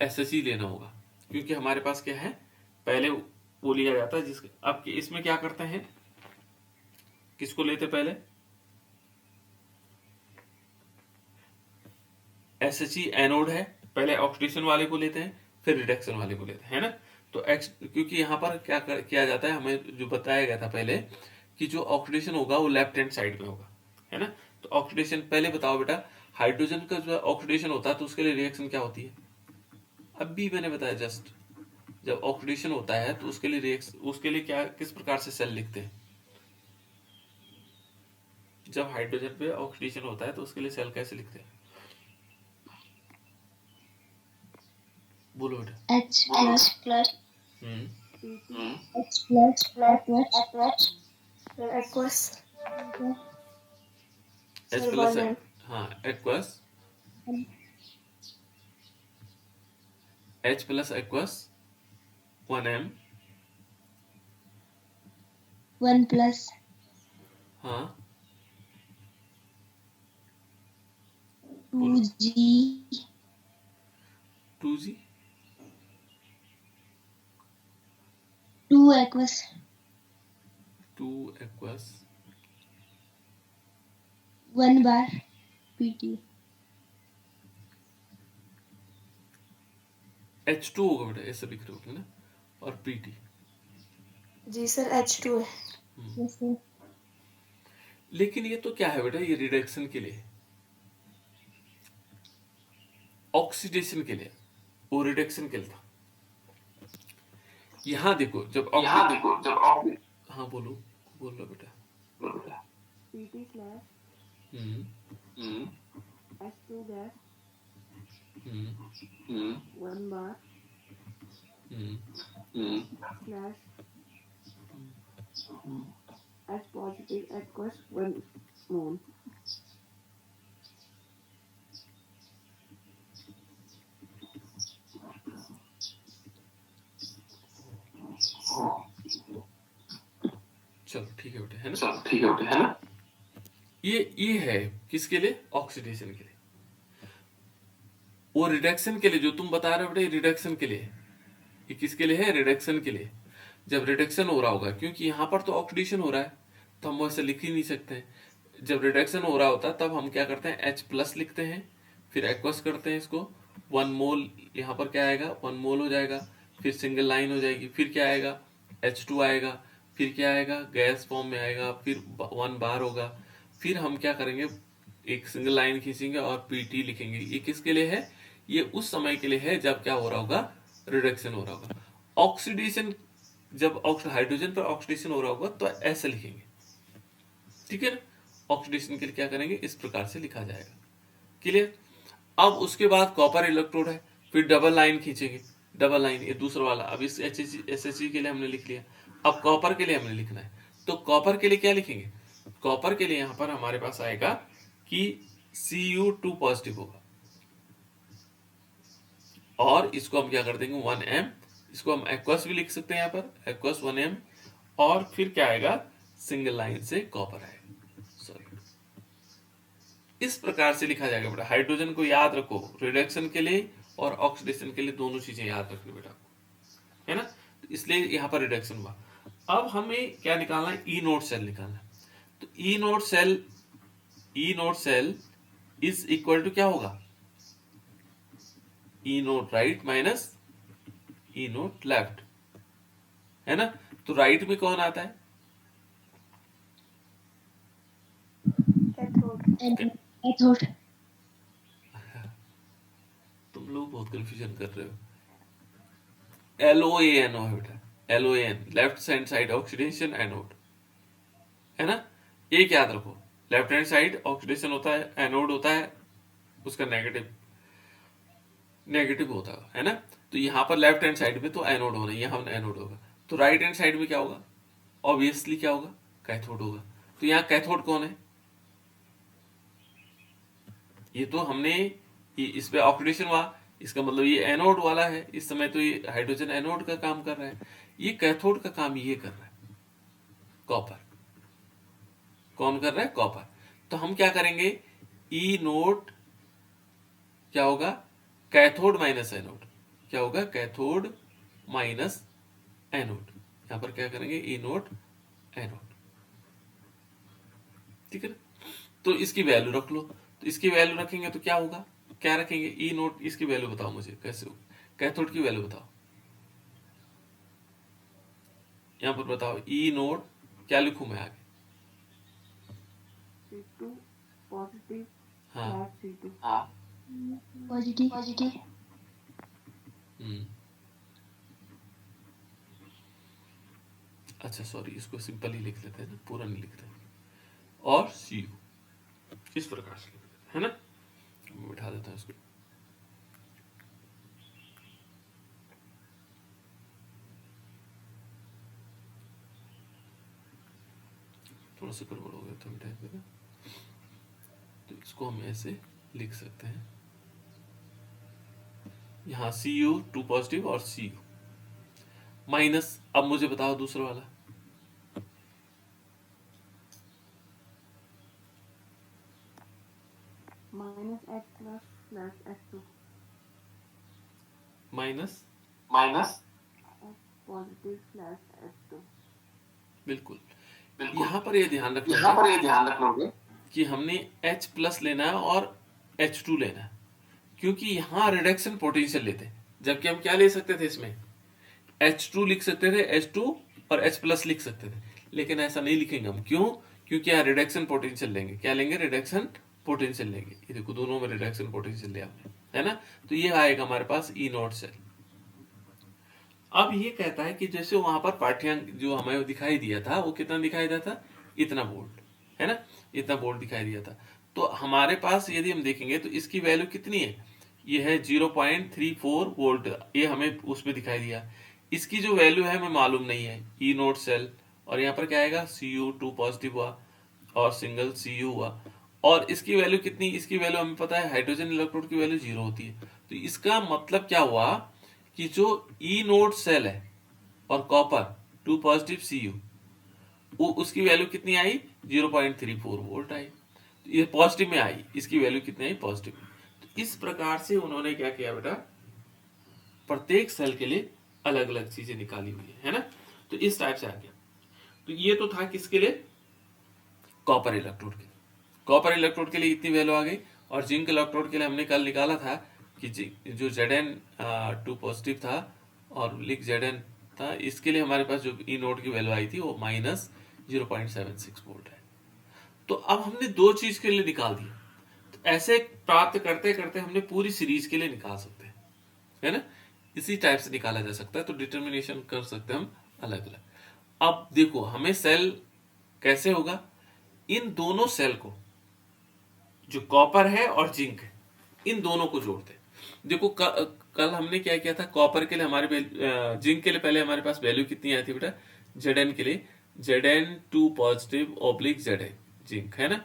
एसएसई लेना होगा, क्योंकि हमारे पास क्या है? पहले वो लिया जाता है जिसके। अब इसमें क्या करते हैं? किसको लेते पहले? एसएचई एनोड है, पहले ऑक्सीडेशन वाले को लेते हैं, फिर रिडक्शन वाले को लेते हैं, है ना? तो क्योंकि यहाँ पर किया जाता है, हमें जो बताया गया था पहले कि जो ऑक्सीडेशन होगा वो लेफ्ट हैंड साइड में होगा, है ना? तो ऑक्सीडेशन पहले बताओ बेटा, हाइड्रोजन का जो ऑक्सीडेशन होता है तो उसके लिए रिएक्शन क्या होती है? अभी मैंने बताया जस्ट, जब ऑक्सीडेशन होता है तो उसके लिए क्या, किस प्रकार से सेल लिखते हैं? जब हाइड्रोजन पे ऑक्सीडेशन होता है तो उसके लिए सेल कैसे लिखते हैं? बोलो बेटा। H plus हम्म H plus aqueous H sir plus, 1 हाँ aqueous, H plus aqueous 1m, 1 plus हाँ 2G 2g 2 aqueous 2 aqueous 1 bar PT H2 होगा बेटा, ऐसे लिख रहे होगे ना, और Pt। जी सर H2 है। Yes sir. लेकिन ये तो क्या है बेटा? ये रिडक्शन के लिए, ऑक्सीडेशन के लिए, वो रिडक्शन के लिए था, यहाँ देखो जब हाँ बोलो, बोल लो बेटा। PT slash हम्म H2 gas हम्म 1 bar हम्म slash H positive aqueous 1 mole. चलो ठीक है बेटा, है ना? ये है किसके लिए? ऑक्सीडेशन के लिए। वो रिडक्शन के लिए जो तुम बता रहे हो बेटा, ये रिडक्शन के लिए है। ये किसके लिए है? रिडक्शन के लिए। जब रिडक्शन हो रहा होगा, क्योंकि यहाँ पर तो ऑक्सीडेशन हो रहा है, तो हम वैसे लिख ही नहीं सकते हैं। जब रिडक्शन हो रहा होता है तब हम क्या करते हैं, H प्लस लिखते हैं, फिर एक्वस करते हैं इसको, 1 मोल यहाँ पर क्या आएगा, 1 मोल हो जाएगा, फिर सिंगल लाइन हो जाएगी, फिर क्या आएगा, H2 आएगा, फिर क्या आएगा, गैस फॉर्म में आएगा, फिर 1 बार होगा, फिर हम क्या करेंगे, एक सिंगल लाइन खींचेंगे और PT लिखेंगे। ये किसके लिए है? ये उस समय के लिए है जब क्या हो रहा होगा, रिडक्शन हो रहा होगा। ऑक्सीडेशन, जब हाइड्रोजन पर ऑक्सीडेशन हो रहा होगा तो ऐसे लिखेंगे, ठीक है ना? ऑक्सीडेशन के लिए क्या करेंगे, इस प्रकार से लिखा जाएगा। क्लियर? अब उसके बाद कॉपर इलेक्ट्रोड है, फिर डबल लाइन खींचेंगे, डबल लाइन, ये दूसरा वाला। अब इस SHG के लिए हमने लिख लिया, अब कॉपर के लिए हमने लिखना है, तो कॉपर के लिए क्या लिखेंगे? कॉपर के लिए यहां पर हमारे पास आएगा कि Cu2 पॉजिटिव होगा, और इसको हम क्या कर देंगे, 1m, इसको हम एक्वस भी लिख सकते हैं यहाँ पर, एक्वस 1m, और फिर क्या आएगा, सिंगल लाइन से कॉपर आएगा। सॉरी, इस प्रकार से लिखा जाएगा बेटा। हाइड्रोजन को याद रखो, रिडक्शन के लिए और ऑक्सीडेशन के लिए दोनों चीजें याद रखनी बेटा, है ना? तो इसलिए यहाँ पर रिडक्शन हुआ। अब हमें क्या निकालना है, ई नोट सेल निकालना है। तो E note cell is equal to क्या होगा, E nought right minus E nought left, है ना? तो राइट में कौन आता है? Cathode. तुम लोग बहुत कंफ्यूजन कर रहे हो। LOANO है बेटा, LOAN, left hand side oxidation anode, है ना? एक याद रखो, लेफ्ट हैंड साइड ऑक्सीडेशन होता है, एनोड होता है उसका नेगेटिव होता है ना? तो यहाँ पर लेफ्ट हैंड साइड में तो एनोड होना, यहाँ एनोड होगा। तो राइट हैंड साइड में क्या होगा, ऑब्वियसली क्या होगा, कैथोड होगा। तो यहाँ कैथोड कौन है? ये तो हमने इस पे ऑक्सीडेशन हुआ, इसका मतलब ये एनोड वाला है, इस समय तो ये हाइड्रोजन एनोड का काम कर रहा है, ये कैथोड का काम ये कर रहा है, कॉपर। कौन कर रहा है? कॉपर। तो हम क्या करेंगे, ई नोट क्या होगा, कैथोड माइनस एनोड, क्या होगा, कैथोड माइनस एनोड। यहां पर क्या करेंगे, ई नोट एनोड, ठीक है ना? तो इसकी वैल्यू रख लो। तो इसकी वैल्यू रखेंगे तो क्या होगा, क्या रखेंगे, ई नोट, इसकी वैल्यू बताओ मुझे कैसे होगा, कैथोड की वैल्यू बताओ, यहां पर बताओ, ई नोट क्या लिखूं मैं आगे? C2 positive हाँ slash C2. Positive. हम्म, अच्छा सॉरी, इसको सिंपल ही लिख लेते हैं ना, पूरा नहीं लिख रहे, और Cu इस प्रकार से लिख लेते हैं, है ना? मैं बिठा देता हूं इसको। थोड़ा सा गड़बड़ हो गया था टाइप में, तो इसको हम ऐसे लिख सकते हैं, यहाँ Cu2 पॉजिटिव और Cu माइनस। अब मुझे बताओ दूसरा वाला, Minus H plus slash H2. Minus, H positive slash H2. बिल्कुल। यहाँ पर ये ध्यान रखना कि हमने H प्लस लेना है और H2 लेना है, क्योंकि यहाँ रिडक्शन पोटेंशियल लेते हैं, जबकि हम क्या ले सकते थे इसमें, H2 लिख सकते थे, H2 और H प्लस लिख सकते थे, लेकिन ऐसा नहीं लिखेंगे हम। क्यों? क्योंकि यहाँ रिडक्शन पोटेंशियल लेंगे। क्या लेंगे? रिडक्शन पोटेंशियल लेंगे। ये देखो दोनों में रिडक्शन पोटेंशियल लिया हमने, है ना? तो ये आएगा हमारे पास ई नॉट सेल। अब ये कहता है कि जैसे वहां पर पाठ्यांक जो हमें दिखाई दिया था वो कितना दिखाई दिया था, इतना वोल्ट, है ना, इतना वोल्ट दिखाई दिया था। तो हमारे पास यदि हम देखेंगे तो इसकी वैल्यू कितनी है, ये है 0.34 वोल्ट, ये हमें उसमें दिखाई दिया। इसकी जो वैल्यू है हमें मालूम नहीं है, ई नोट सेल, और यहाँ पर क्या आएगा, Cu2 पॉजिटिव हुआ और सिंगल Cu हुआ। और इसकी वैल्यू कितनी, इसकी वैल्यू हमें पता है, हाइड्रोजन इलेक्ट्रोड की वैल्यू 0 होती है। तो इसका मतलब क्या हुआ कि जो ई नोड सेल है और कॉपर 2 पॉजिटिव Cu, वो उसकी वैल्यू कितनी आई, 0.34 वोल्ट आई। तो ये पॉजिटिव में आई, इसकी वैल्यू कितनी आई, पॉजिटिव में। तो इस प्रकार से उन्होंने क्या किया बेटा, प्रत्येक सेल के लिए अलग अलग चीजें निकाली हुई है ना। तो इस टाइप से आ गया। तो ये तो था किसके लिए, कॉपर इलेक्ट्रोड के लिए। कॉपर इलेक्ट्रोड के लिए इतनी वैल्यू आ गई। और जिंक इलेक्ट्रोड के लिए हमने कल निकाला था कि जो Zn 2 पॉजिटिव था और लिक Zn था, इसके लिए हमारे पास जो ई नोड की वैल्यू आई थी वो -0.76 वोल्ट है। तो अब हमने दो चीज के लिए निकाल दिया। तो ऐसे प्राप्त करते करते हमने पूरी सीरीज के लिए निकाल सकते हैं, है ना। इसी टाइप से निकाला जा सकता है। तो डिटर्मिनेशन कर सकते हैं हम अलग अलग। अब देखो हमें सेल कैसे होगा, इन दोनों सेल को, जो कॉपर है और जिंक है, इन दोनों को जोड़ते हैं। देखो कल हमने क्या किया था, कॉपर के लिए हमारे जिंक के लिए पहले हमारे पास वैल्यू कितनी आई थी बेटा, Zn के लिए Zn 2 positive oblique Zn zinc, है ना।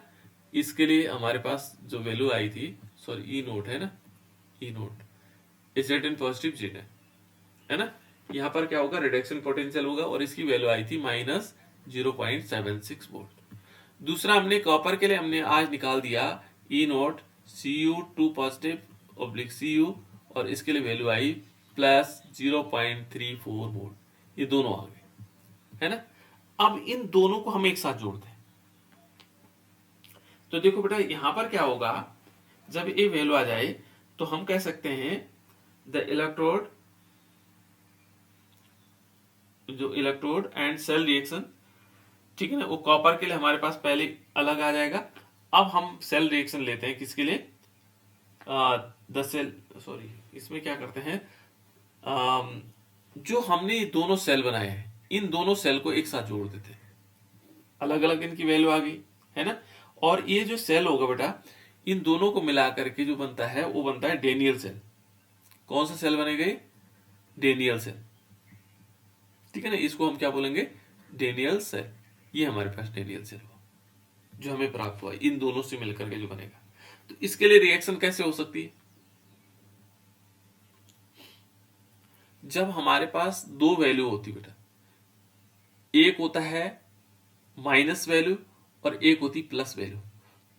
इसके लिए हमारे पास जो वैल्यू आई थी, सॉरी ई नोट है ना, ई नोट Zn पॉजिटिव Zn, है ना। यहाँ पर क्या होगा, रिडक्शन पोटेंशियल होगा और इसकी वैल्यू आई थी -0.76 वोल्ट। दूसरा हमने कॉपर के लिए हमने आज निकाल दिया E nought Cu2 positive oblique Cu, और इसके लिए वैल्यू आई +0.34 वोल्ट। ये दोनों आ गए, है ना। अब इन दोनों को हम एक साथ जोड़ते हैं। तो देखो बेटा यहां पर क्या होगा, जब ये वैल्यू आ जाए तो हम कह सकते हैं द इलेक्ट्रोड, जो इलेक्ट्रोड एंड सेल रिएक्शन, ठीक है ना, वो कॉपर के लिए हमारे पास पहले अलग आ जाएगा। अब हम सेल रिएक्शन लेते हैं किसके लिए, द सेल, सॉरी इसमें क्या करते हैं, जो हमने ये दोनों सेल बनाए हैं, इन दोनों सेल को एक साथ जोड़ देते हैं। अलग अलग इनकी वैल्यू आ गई, है ना। और ये जो सेल होगा बेटा, इन दोनों को मिला करके जो बनता है वो बनता है डेनियल सेल। कौन सा सेल बनेगा, डेनियल सेल, ठीक है ना। इसको हम क्या बोलेंगे, डेनियल सेल। ये हमारे पास डेनियल सेल हुआ जो हमें प्राप्त हुआ इन दोनों से मिलकर के जो बनेगा। तो इसके लिए रिएक्शन कैसे हो सकती है, जब हमारे पास दो वैल्यू होती बेटा, एक होता है माइनस वैल्यू और एक होती प्लस वैल्यू।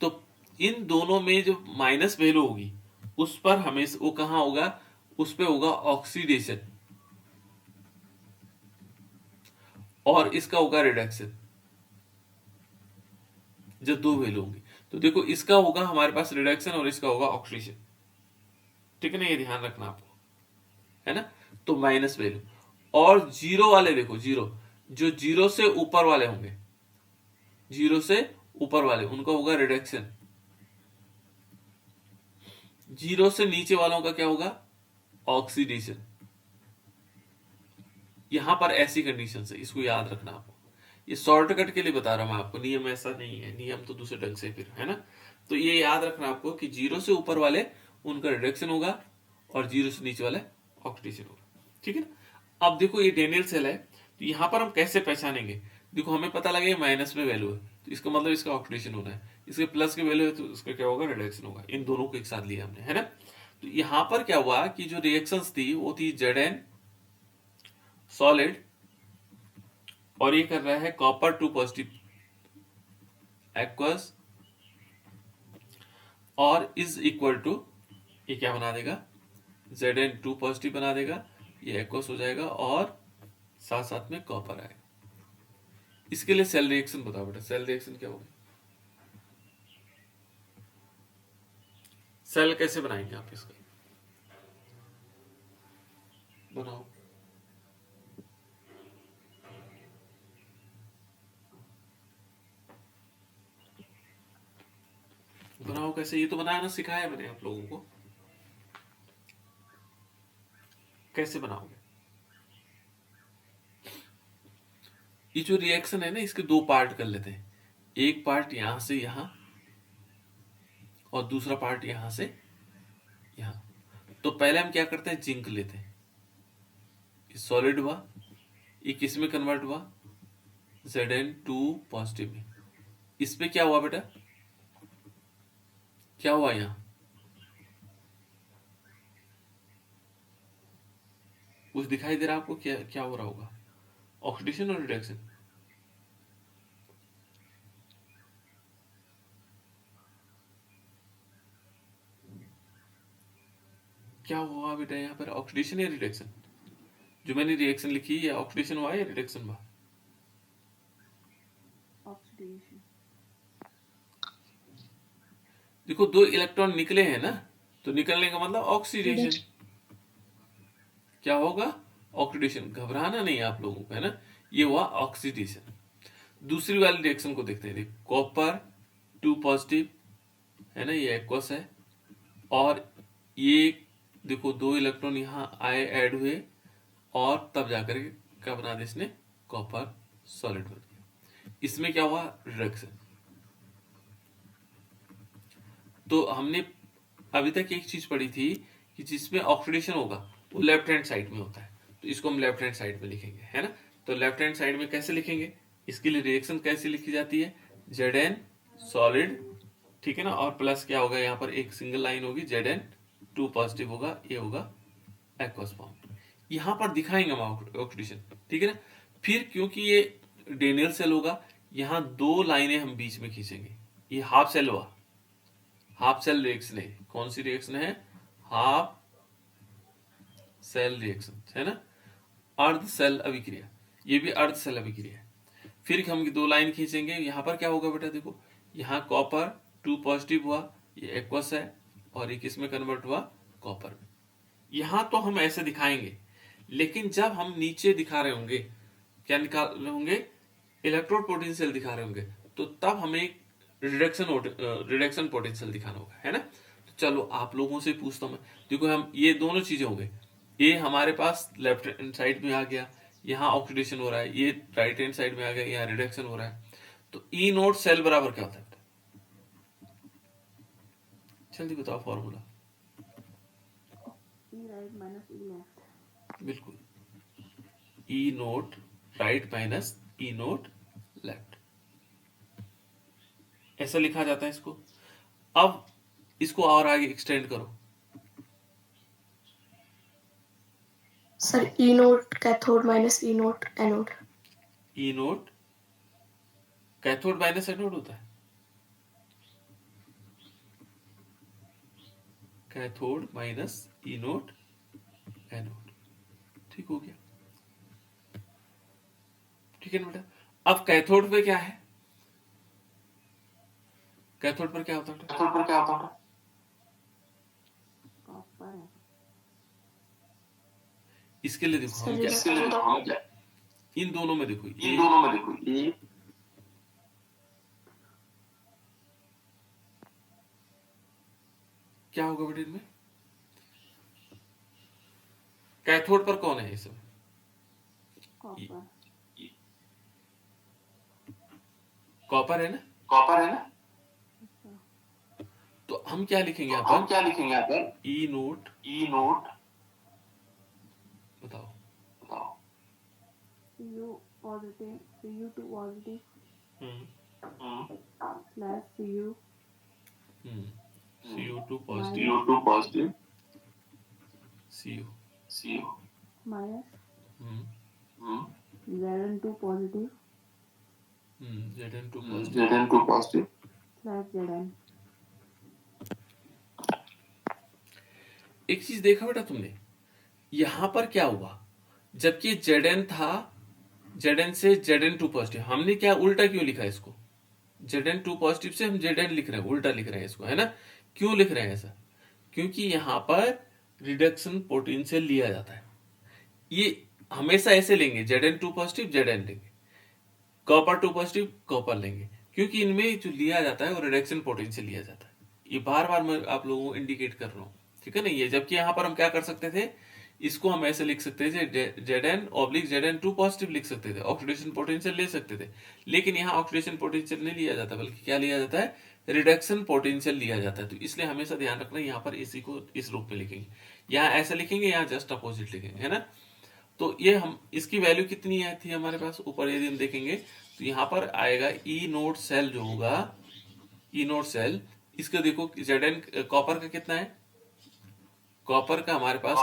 तो इन दोनों में जो माइनस वैल्यू होगी उस पर हमेशा वो कहां होगा, उस पे होगा ऑक्सीडेशन, और इसका होगा रिडक्शन, जब दो वैल्यू होंगी। तो देखो इसका होगा हमारे पास रिडक्शन और इसका होगा ऑक्सीडेशन, ठीक है ना, ये ध्यान रखना आपको, है ना। तो माइनस वैल्यू, और जीरो वाले देखो, जीरो, जो जीरो से ऊपर वाले होंगे, जीरो से ऊपर वाले उनका होगा रिडक्शन, जीरो से नीचे वालों का क्या होगा, ऑक्सीडेशन। यहां पर ऐसी कंडीशन है, इसको याद रखना आपको। ये शॉर्टकट के लिए बता रहा हूं मैं आपको, नियम ऐसा नहीं है, नियम तो दूसरे ढंग से फिर, है ना। तो ये याद रखना आपको कि जीरो से ऊपर वाले उनका रिडक्शन होगा और जीरो से नीचे वाले ऑक्सीडेशन होगा, ठीक है ना। अब देखो ये डेनियल सेल है, तो यहां पर हम कैसे पहचानेंगे, देखो हमें पता लगे माइनस में वैल्यू है तो इसका मतलब इसका ऑक्सीडेशन होना है, इसके प्लस की वैल्यू है तो इसका क्या होगा, रिडक्शन होगा। इन दोनों को एक साथ लिया हमने, है ना। तो यहां पर क्या हुआ कि जो रिएक्शंस थी वो थी Zn सॉलिड, और ये कर रहा है कॉपर 2 पॉजिटिव एक्वस, और इज इक्वल टू, ये क्या बना देगा, Zn 2 पॉजिटिव बना देगा, ये एक्वस हो जाएगा और साथ साथ में कॉपर आएगा। इसके लिए सेल रिएक्शन बताओ बेटा, सेल रिएक्शन क्या होगी, सेल कैसे बनाएंगे आप इसका, बनाओ। बनाओ कैसे, ये तो बनाना सिखाया मैंने आप लोगों को, कैसे बनाओगे। ये जो रिएक्शन है ना, इसके दो पार्ट कर लेते हैं। एक पार्ट यहां से यहां और दूसरा पार्ट यहां से यहां। तो पहले हम क्या करते हैं, जिंक लेते हैं। ये सॉलिड हुआ, ये किस में कन्वर्ट हुआ, Zn2 पॉजिटिव में। इस पे क्या हुआ बेटा, क्या हुआ यहां, कुछ दिखाई दे रहा है आपको, क्या क्या हो रहा होगा, ऑक्सीडेशन और रिडक्शन? क्या हुआ बेटा यहाँ पर, ऑक्सीडेशन या रिडक्शन? जो मैंने रिएक्शन लिखी है, ऑक्सीडेशन हुआ या रिडक्शन हुआ? ऑक्सीडेशन। देखो दो इलेक्ट्रॉन निकले हैं ना, तो निकलने का मतलब ऑक्सीडेशन। क्या होगा, ऑक्सीडेशन। घबराना नहीं आप लोगों को, है ना, ये हुआ ऑक्सीडेशन। दूसरी वाली रिएक्शन को देखते हैं। देखो कॉपर 2 पॉजिटिव है ना, ये एक्वस है, और ये देखो दो इलेक्ट्रॉन यहाँ आए, ऐड हुए, और तब जाकर के क्या बना दिया इसने, कॉपर सॉलिड बन गया। इसमें क्या हुआ, रिडक्शन। तो हमने अभी तक एक चीज पढ़ी थी कि जिसमें ऑक्सीडेशन होगा वो लेफ्ट हैंड साइड में होता है, तो इसको हम लेफ्ट हैंड साइड में लिखेंगे, है ना। तो लेफ्ट हैंड साइड में कैसे लिखेंगे, इसके लिए रिएक्शन कैसे लिखी जाती है, Zn सॉलिड, ठीक है ना, और प्लस क्या होगा, यहाँ पर एक सिंगल लाइन होगी, Zn2 पॉजिटिव होगा, ये होगा एक्वस फॉर्म। यहाँ पर दिखाएंगे हम ऑक्सीडेशन, ठीक है ना। फिर क्योंकि ये डेनियल सेल होगा, यहाँ दो लाइनें हम बीच में खींचेंगे। ये हाफ सेल हुआ, हाफ सेल रिएक्शन है। कौन सी रिएक्शन है, हाफ सेल रिएक्शन, है ना। अर्ध सेल अभिक्रिया, ये भी अर्ध सेल अभिक्रिया है। फिर हम दो लाइन खींचेंगे, यहां पर क्या होगा बेटा, देखो यहाँ कॉपर 2 पॉजिटिव हुआ, ये एक्वस है, और ये किस में कन्वर्ट हुआ, कॉपर में। यहां तो हम ऐसे दिखाएंगे, लेकिन जब हम नीचे दिखा रहे होंगे, क्या निकाल रहे होंगे, इलेक्ट्रोड पोटेंशियल दिखा रहे होंगे, तो तब हमें रिडक्शन पोटेंशियल दिखाना होगा, है ना। तो चलो आप लोगों से पूछता हूं मैं, देखो हम ये दोनों चीजें हो गई, ये हमारे पास लेफ्ट हैंड साइड में आ गया, यहाँ ऑक्सीडेशन हो रहा है, ये राइट हैंड साइड में आ गया, यहाँ रिडक्शन हो रहा है। तो ई नोट सेल बराबर क्या होता है, जल्दी बताओ फॉर्मूला। ई राइट माइनस ई लेफ्ट। बिल्कुल, ई nought right minus E nought left, ऐसा लिखा जाता है इसको। अब इसको और आगे एक्सटेंड करो। सर ई note cathode minus E note anode. ई नोट कैथोड माइनस एनोड होता है, cathode minus E note anode, ठीक हो गया, ठीक है ना बेटा। अब कैथोड पे क्या है, कैथोड पर क्या होता है, कैथोड पर क्या होता है, कॉपर है। इसके लिए देखो हम सर क्या, इसके लिए तो हम क्या, इन दोनों में देखो, इन दोनों में देखो, ये क्या होगा बेटा इनमें, कैथोड पर कौन है इसमें, कॉपर। कॉपर है ना, कॉपर है ना। तो हम क्या लिखेंगे यहाँ हम पर, क्या लिखेंगे यहाँ पर, ई नोट, ई नोट बताओ, बताओ, Cu positive, Cu2 positive hmm plus Cu CO2 positive, CO2 positive, CO, CO minus hmm Zn2 positive Zn2 positive, Zn2 positive plus Zn। एक चीज देखा बेटा तुमने, यहां पर क्या हुआ, जबकि Zn था, Zn से Zn2 पॉजिटिव, हमने क्या उल्टा क्यों लिखा इसको, Zn2 पॉजिटिव से हम Zn लिख रहे हैं, उल्टा लिख रहे हैं इसको, है ना। क्यों लिख रहे हैं ऐसा, क्योंकि यहां पर रिडक्शन पोटेंशियल लिया जाता है। ये हमेशा ऐसे लेंगे, Zn2 पॉजिटिव Zn लेंगे, कॉपर 2 पॉजिटिव कॉपर लेंगे, क्योंकि इनमें जो लिया जाता है वो रिडक्शन पोटेंशियल लिया जाता है। ये बार बार मैं आप लोगों को इंडिकेट कर रहा हूँ, ठीक है ना। ये जबकि यहाँ पर हम क्या कर सकते थे, इसको हम ऐसे लिख सकते थे, Zn/Zn2 पॉजिटिव लिख सकते थे, ऑक्सीडेशन पोटेंशियल ले सकते थे, लेकिन यहाँ ऑक्सीडेशन पोटेंशियल नहीं लिया जाता, बल्कि क्या लिया जाता है, रिडक्शन पोटेंशियल लिया जाता है। तो इसलिए हमेशा ध्यान रखना, यहाँ पर इसी को इस रूप में लिखेंगे, यहाँ ऐसा लिखेंगे, यहाँ जस्ट अपोजिट लिखेंगे, है ना। तो ये हम इसकी वैल्यू कितनी है थी हमारे पास, ऊपर यदि हम देखेंगे तो यहाँ पर आएगा ई नोट सेल जो होगा, ई नोट सेल, इसका देखो Zn कॉपर का कितना है, कॉपर का हमारे पास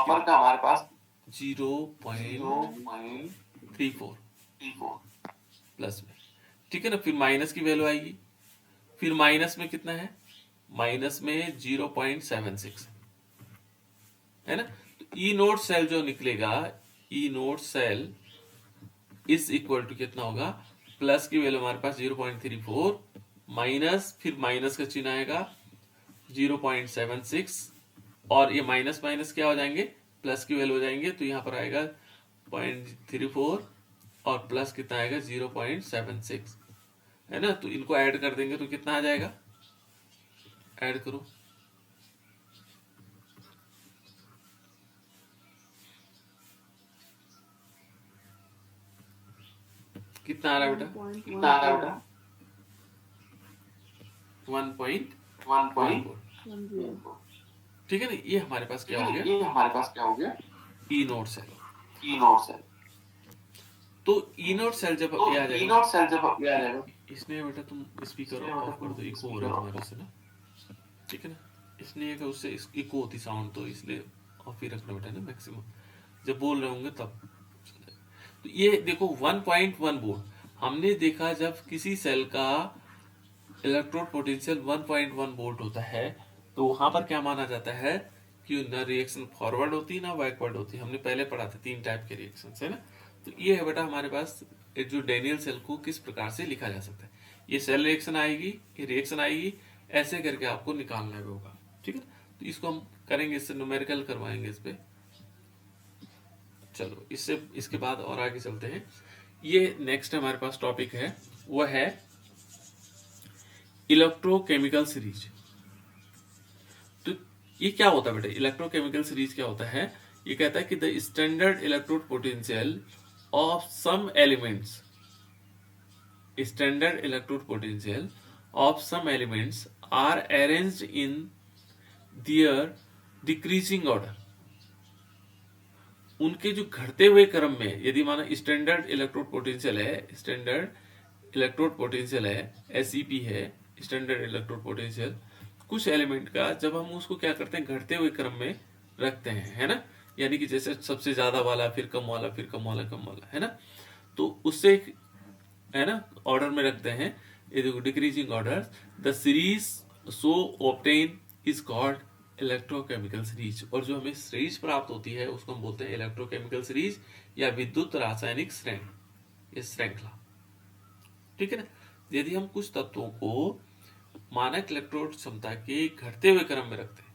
0.34 प्लस में, ठीक है ना। फिर माइनस की वैल्यू आएगी, फिर माइनस में कितना है, माइनस में 0.76 है ना। तो ई नोट सेल जो निकलेगा, E note cell is equal to कितना होगा, प्लस की वैल्यू हमारे पास 0.34 माइनस, फिर माइनस का चिन्ह आएगा 0.76, और ये माइनस माइनस क्या हो जाएंगे, प्लस की वैल्यू हो जाएंगे। तो यहाँ पर आएगा 0.34 और प्लस कितना आएगा 0.76, है ना। तो इनको ऐड कर देंगे तो कितना आ जाएगा, ऐड करो, कितना आ रहा है बेटा, 1.14, ठीक है ना। ये हमारे पास क्या हो गया, ई नोट सेल। तो ई नोट सेल जब ये आ जाएगा, इसने बेटा तुम स्पीकर ऑफ कर दो, इको हो रहा है तुम्हारे से ना, ठीक है ना। इसने कि उससे इको होती साउंड, तो इसलिए ऑफ ही रखना बेटा ना, मैक्सिमम जब बोल रहे होंगे तब। तो ये देखो 1.1 वोल्ट हमने देखा, जब किसी सेल का इलेक्ट्रोड पोटेंशियल 1.1 वोल्ट होता है तो वहां पर क्या माना जाता है कि न रिएक्शन फॉरवर्ड होती है ना बैकवर्ड होती है। हमने पहले पढ़ा था 3 टाइप के रिएक्शन, है ना। तो ये है बेटा हमारे पास जो डेनियल सेल को किस प्रकार से लिखा जा सकता है। ये सेल रिएक्शन आएगी, ये रिएक्शन आएगी, ऐसे करके आपको निकालना भी होगा, ठीक है। तो इसको हम करेंगे, इससे न्यूमेरिकल करवाएंगे इस पे। चलो इससे इसके बाद और आगे चलते हैं। ये नेक्स्ट हमारे पास टॉपिक है, वह है इलेक्ट्रोकेमिकल सीरीज। तो ये क्या होता है बेटा, इलेक्ट्रोकेमिकल सीरीज क्या होता है, ये कहता है कि the standard electrode potential of some elements, standard electrode potential of some elements are arranged in their decreasing order. उनके जो घटते हुए क्रम में, यदि माना स्टैंडर्ड इलेक्ट्रोड पोटेंशियल है, स्टैंडर्ड इलेक्ट्रोड पोटेंशियल है, एसईपी है स्टैंडर्ड इलेक्ट्रोड पोटेंशियल, कुछ एलिमेंट का जब हम उसको क्या करते हैं, घटते हुए क्रम में रखते हैं, है ना। यानी कि जैसे सबसे ज्यादा वाला, फिर कम वाला, फिर कम वाला, कम वाला, है ना। तो उससे है ना ऑर्डर में रखते हैं, ये देखो decreasing order, the series so obtain is called electrochemical series. और जो हमें सीरीज प्राप्त होती है उसको हम बोलते हैं इलेक्ट्रोकेमिकल सीरीज या विद्युत रासायनिक श्रृंखला, ठीक है ना। यदि हम कुछ तत्वों को मानक इलेक्ट्रोड क्षमता के घटते हुए क्रम में रखते हैं,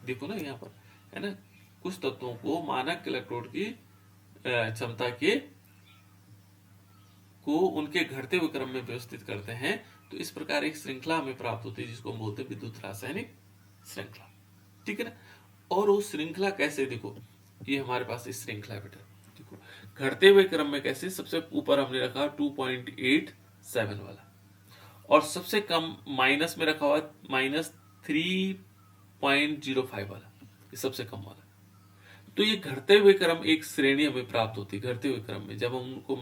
देखो ना यहाँ पर, है ना, कुछ तत्वों को मानक इलेक्ट्रोड की क्षमता के को उनके घटते हुए क्रम में व्यवस्थित करते हैं, तो इस प्रकार एक श्रृंखला हमें प्राप्त होती है जिसको हम बोलते हैं विद्युत रासायनिक श्रृंखला, ठीक है ना। और वो श्रृंखला कैसे, देखो ये हमारे पास इस श्रृंखला है बेटा, देखो घटते हुए क्रम में कैसे, सबसे ऊपर हमने रखा 2.87 वाला, और सबसे कम माइनस में रखा हुआ -3.05 वाला, ये सबसे कम वाला। तो ये घटते हुए क्रम एक श्रेणी हमें प्राप्त होती है घटते हुए क्रम में, जब हम उनको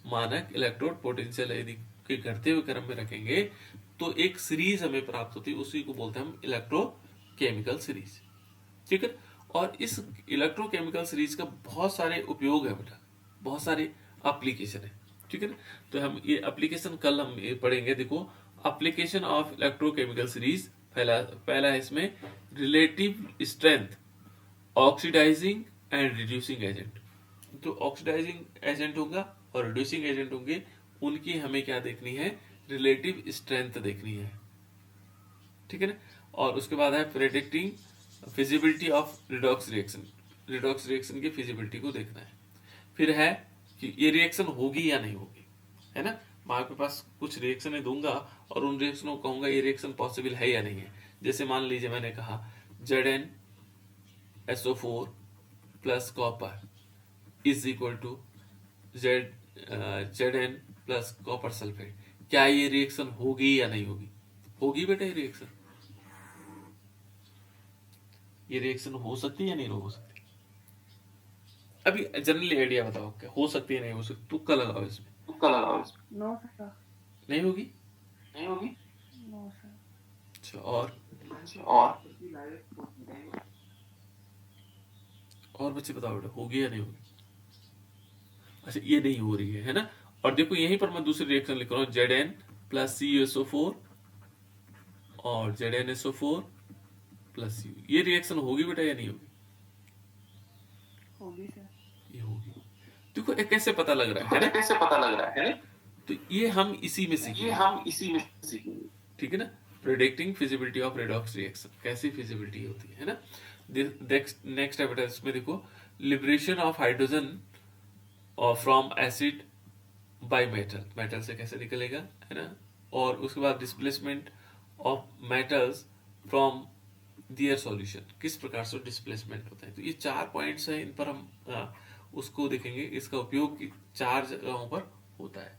मानक इलेक्ट्रोड पोटेंशियल यदि के घटते हुए क्रम में रखेंगे तो एक सीरीज हमें प्राप्त होती है, उसी को बोलते हैं हम इलेक्ट्रोकेमिकल सीरीज, ठीक है। और इस इलेक्ट्रोकेमिकल सीरीज का बहुत सारे उपयोग है बेटा, बहुत सारे एप्लीकेशन है, ठीक है ना। तो हम ये एप्लीकेशन कल हम ये पढ़ेंगे। देखो एप्लीकेशन ऑफ इलेक्ट्रोकेमिकल सीरीज, पहला है इसमें relative strength, oxidising and reducing agent. जो ऑक्सीडाइजिंग एजेंट होगा और रिड्यूसिंग एजेंट होंगे, उनकी हमें क्या देखनी है, रिलेटिव स्ट्रेंथ देखनी है, ठीक है ना। और उसके बाद है predicting feasibility of redox reaction की फिजिबिलिटी को देखना है। फिर है कि ये रिएक्शन होगी या नहीं होगी, है ना। मैं आपके पास कुछ रिएक्शन दूंगा और उन रिएक्शनों को कहूंगा ये रिएक्शन पॉसिबल है या नहीं है। जैसे मान लीजिए मैंने कहा ZnSO4 plus copper is equal to Zn plus copper sulphate. क्या ये रिएक्शन होगी या नहीं होगी? होगी बेटा, ये रिएक्शन हो सकती है या नहीं हो सकती? अभी जनरली आइडिया बताओ, क्या हो सकती है नहीं हो सकती? तुक्का लगाओ इसमें। No sir. नहीं होगी। No sir. अच्छा, और बच्चे बताओ बेटा, होगी या नहीं होगी? अच्छा, ये नहीं हो रही है ना? और देखो यहीं पर मैं दूसरी रिएक्शन लिख रहा हूँ, Zn प्लस CuSO4 और ZnSO4 प्लस Cu। ये रिएक्शन होगी बेटा या नहीं होगी? होगी सर। ये होगी। देखो ये कैसे पता लग रहा है ना? तो ये हम इसी में सीखेंगे। ठीक है ना? Predicting feasibility of redox reaction, कैसी फिजिबिलिटी होती है ना? नेक्स्ट है बेटा, इसमें देखो, लिबरेशन ऑफ हाइड्रोजन और फ्रॉम एसिड बाय मेटल से कैसे निकलेगा, है ना? और उसके बाद displacement of metals from their solution, किस प्रकार से डिस्प्लेसमेंट होता है। तो ये 4 पॉइंट्स हैं, इन पर हम उसको देखेंगे, इसका उपयोग 4 जगहों पर होता है।